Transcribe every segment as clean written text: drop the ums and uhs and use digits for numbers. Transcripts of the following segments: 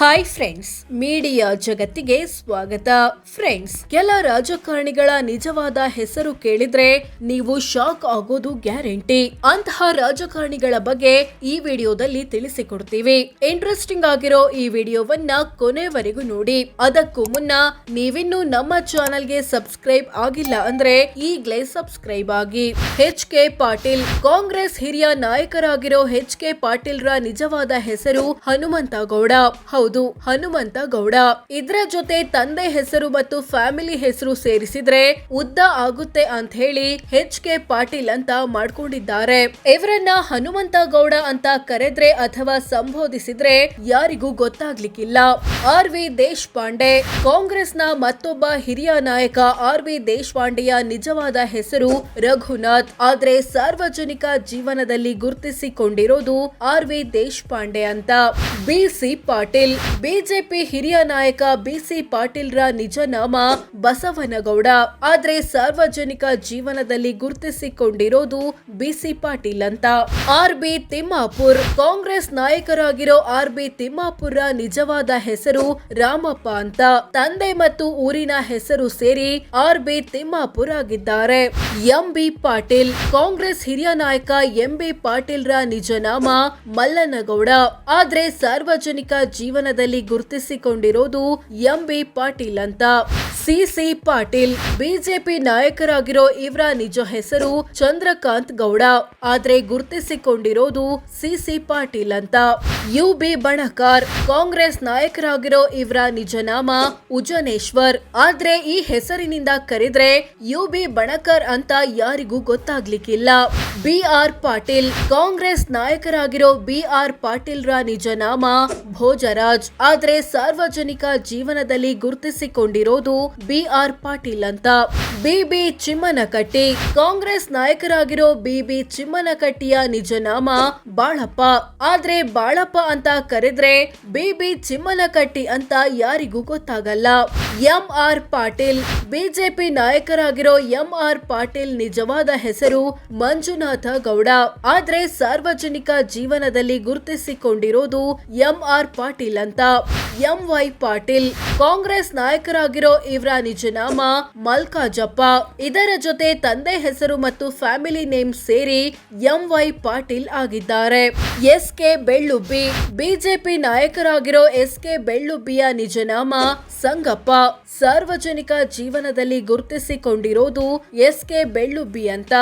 Hi friends, media ಜಗತ್ತಿಗೆ ಸ್ವಾಗತ. Friends, ಕೆಲ ರಾಜಕಾರಣಿಗಳ ನಿಜವಾದ ಹೆಸರು ಕೇಳಿದ್ರೆ ನೀವು ಶಾಕ್ ಆಗೋದು ಗ್ಯಾರಂಟಿ. ಅಂತಹ ರಾಜಕಾರಣಿಗಳ ಬಗ್ಗೆ ಈ ವಿಡಿಯೋದಲ್ಲಿ ತಿಳಿಸಿಕೊಡ್ತೀವಿ. ಇಂಟ್ರೆಸ್ಟಿಂಗ್ ಆಗಿರೋ ಈ ವಿಡಿಯೋವನ್ನ ಕೊನೆವರೆಗೂ ನೋಡಿ. ಅದಕ್ಕೂ ಮುನ್ನ ನೀವಿನ್ನೂ ನಮ್ಮ ಚಾನೆಲ್ಗೆ ಸಬ್ಸ್ಕ್ರೈಬ್ ಆಗಿಲ್ಲ ಅಂದ್ರೆ ಈಗಲೇ ಸಬ್ಸ್ಕ್ರೈಬ್ ಆಗಿ. ಎಚ್.ಕೆ. ಪಾಟೀಲ್. ಕಾಂಗ್ರೆಸ್ ಹಿರಿಯ ನಾಯಕರಾಗಿರೋ ಎಚ್.ಕೆ. ಪಾಟೀಲ್ ರ ನಿಜವಾದ ಹೆಸರು ಹನುಮಂತಗೌಡ. ಹೌದು, ಹನುಮಂತಗೌಡ. ಇದರ ಜೊತೆ ತಂದೆ ಹೆಸರು ಮತ್ತು ಫ್ಯಾಮಿಲಿ ಹೆಸರು ಸೇರಿಸಿದ್ರೆ ಉದ್ದ ಆಗುತ್ತೆ ಅಂತ ಹೇಳಿ ಎಚ್.ಕೆ. ಪಾಟೀಲ್ ಅಂತ ಮಾಡ್ಕೊಂಡಿದ್ದಾರೆ. ಇವರನ್ನ ಹನುಮಂತಗೌಡ ಅಂತ ಕರೆದ್ರೆ ಅಥವಾ ಸಂಬೋಧಿಸಿದ್ರೆ ಯಾರಿಗೂ ಗೊತ್ತಾಗ್ಲಿಕ್ಕಿಲ್ಲ. ಆರ್.ವಿ. ದೇಶಪಾಂಡೆ. ಕಾಂಗ್ರೆಸ್ನ ಮತ್ತೊಬ್ಬ ಹಿರಿಯ ನಾಯಕ ಆರ್.ವಿ. ದೇಶಪಾಂಡೆಯ ನಿಜವಾದ ಹೆಸರು ರಘುನಾಥ್. ಆದ್ರೆ ಸಾರ್ವಜನಿಕ ಜೀವನದಲ್ಲಿ ಗುರುತಿಸಿಕೊಂಡಿರೋದು ಆರ್.ವಿ. ದೇಶಪಾಂಡೆ ಅಂತ. ಬಿ.ಸಿ. ಪಾಟೀಲ್. ಬಿಜೆಪಿ ಹಿರಿಯ ನಾಯಕ ಬಿ.ಸಿ. ಪಾಟೀಲ್ ರ ನಿಜ ನಾಮ ಬಸವನಗೌಡ. ಆದ್ರೆ ಸಾರ್ವಜನಿಕ ಜೀವನದಲ್ಲಿ ಗುರುತಿಸಿಕೊಂಡಿರೋದು ಬಿ.ಸಿ. ಪಾಟೀಲ್ ಅಂತ. ಆರ್.ಬಿ. ತಿಮ್ಮಾಪುರ್. ಕಾಂಗ್ರೆಸ್ ನಾಯಕರಾಗಿರೋ ಆರ್.ಬಿ. ತಿಮ್ಮಾಪುರ್ ರ ನಿಜವಾದ ಹೆಸರು ರಾಮಪ್ಪ ಅಂತ. ತಂದೆ ಮತ್ತು ಊರಿನ ಹೆಸರು ಸೇರಿ ಆರ್.ಬಿ. ತಿಮ್ಮಾಪುರ್ ಆಗಿದ್ದಾರೆ. ಎಂ.ಬಿ. ಪಾಟೀಲ್. ಕಾಂಗ್ರೆಸ್ ಹಿರಿಯ ನಾಯಕ ಎಂ.ಬಿ. ಪಾಟೀಲ್ ರ ನಿಜ ನಾಮ ಮಲ್ಲನಗೌಡ. ಆದ್ರೆ ಸಾರ್ವಜನಿಕ ಜೀವನದಲ್ಲಿ ಗುರುತಿಸಿಕೊಂಡಿರೋದು ಎಂ.ಬಿ. ಪಾಟೀಲ್ ಅಂತ. ಸಿ.ಸಿ. ಪಾಟೀಲ್. ಬಿಜೆಪಿ ನಾಯಕರಾಗಿರೋ ಇವರ ನಿಜ ಹೆಸರು ಚಂದ್ರಕಾಂತ್ ಗೌಡ. ಆದ್ರೆ ಗುರುತಿಸಿಕೊಂಡಿರೋದು ಸಿ.ಸಿ. ಪಾಟೀಲ್ ಅಂತ. ಯು.ಬಿ. ಬಣಕಾರ್. ಕಾಂಗ್ರೆಸ್ ನಾಯಕರಾಗಿರೋ ಇವರ ನಿಜ ನಾಮ ಉಜನೇಶ್ವರ್. ಆದ್ರೆ ಈ ಹೆಸರಿನಿಂದ ಕರೆದ್ರೆ ಯು.ಬಿ. ಬಣಕಾರ್ ಅಂತ ಯಾರಿಗೂ ಗೊತ್ತಾಗ್ಲಿಕ್ಕಿಲ್ಲ. ಬಿ.ಆರ್. ಪಾಟೀಲ್. ಕಾಂಗ್ರೆಸ್ ನಾಯಕರಾಗಿರೋ ಬಿ.ಆರ್. ಪಾಟೀಲ್ ರ ನಿಜ ನಾಮ ಭೋಜರಾಜ್. ಆದ್ರೆ ಸಾರ್ವಜನಿಕ ಜೀವನದಲ್ಲಿ ಗುರುತಿಸಿಕೊಂಡಿರೋದು ಬಿ.ಆರ್. ಪಾಟೀಲ್ ಅಂತ. ಬಿ.ಬಿ. ಚಿಮ್ಮನಕಟ್ಟಿ. ಕಾಂಗ್ರೆಸ್ ನಾಯಕರಾಗಿರೋ ಬಿ.ಬಿ. ಚಿಮ್ಮನಕಟ್ಟಿಯ ನಿಜ ನಾಮ ಬಾಳಪ್ಪ. ಆದ್ರೆ ಬಾಳಪ್ಪ ಅಂತ ಕರೆದ್ರೆ ಬಿ.ಬಿ. ಚಿಮ್ಮನಕಟ್ಟಿ ಅಂತ ಯಾರಿಗೂ ಗೊತ್ತಾಗಲ್ಲ. ಎಂ.ಆರ್. ಪಾಟೀಲ್. ಬಿಜೆಪಿ ನಾಯಕರಾಗಿರೋ ಎಂ.ಆರ್. ಪಾಟೀಲ್ ನಿಜವಾದ ಹೆಸರು ಮಂಜುನಾಥ ಗೌಡ. ಆದ್ರೆ ಸಾರ್ವಜನಿಕ ಜೀವನದಲ್ಲಿ ಗುರುತಿಸಿಕೊಂಡಿರೋದು ಎಂ.ಆರ್. ಪಾಟೀಲ್ ಅಂತ. ಎಂ.ವೈ. ಪಾಟೀಲ್. ಕಾಂಗ್ರೆಸ್ ನಾಯಕರಾಗಿರೋ ಇವರ ನಿಜ ನಾಮ ಮಲ್ಕಾಜಪ್ಪ. ಇದರ ಜೊತೆ ತಂದೆ ಹೆಸರು ಮತ್ತು ಫ್ಯಾಮಿಲಿ ನೇಮ್ ಸೇರಿ ಎಂ.ವೈ. ಪಾಟೀಲ್ ಆಗಿದ್ದಾರೆ. ಎಸ್.ಕೆ. ಬೆಳ್ಳುಬ್ಬಿ. BJP ನಾಯಕರಾಗಿರೋ SK. ಬೆಳ್ಳುಬ್ಬಿಯ ನಿಜ ನಾಮ ಸಂಗಪ್ಪ. ಸಾರ್ವಜನಿಕ ಜೀವನದಲ್ಲಿ ಗುರುತಿಸಿಕೊಂಡಿರೋದು ಎಸ್.ಕೆ. ಬೆಳ್ಳುಬ್ಬಿ ಅಂತ.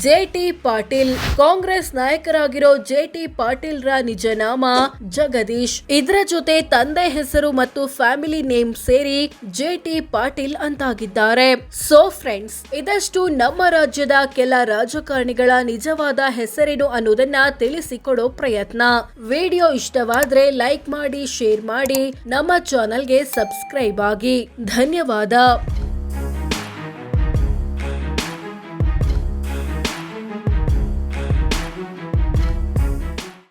ಜೆ.ಟಿ. ಪಾಟೀಲ್. ಕಾಂಗ್ರೆಸ್ ನಾಯಕರಾಗಿರೋ ಜೆ.ಟಿ. ಪಾಟೀಲ್ ರ ನಿಜ ನಾಮ ಜಗದೀಶ್. ಇದರ ಜೊತೆ ತಂದೆ ಹೆಸರು ಮತ್ತು ಫ್ಯಾಮಿಲಿ ನೇಮ್ ಸೇರಿ ಜೆ.ಟಿ. ಪಾಟೀಲ್ ಅಂತಾಗಿದ್ದಾರೆ. ಸೋ ಫ್ರೆಂಡ್ಸ್, ಇದಷ್ಟು ನಮ್ಮ ರಾಜ್ಯದ ಕೆಲ ರಾಜಕಾರಣಿಗಳ ನಿಜವಾದ ಹೆಸರೇನು ಅನ್ನೋದನ್ನ ತಿಳಿಸಿಕೊಡೋ ಪ್ರಯತ್ನ. ವಿಡಿಯೋ ಇಷ್ಟವಾದ್ರೆ ಲೈಕ್ ಮಾಡಿ, ಶೇರ್ ಮಾಡಿ, ನಮ್ಮ ಚಾನೆಲ್ಗೆ ಸಬ್ಸ್ಕ್ರೈಬ್ ಆಗಿ. ಧನ್ಯವಾದ.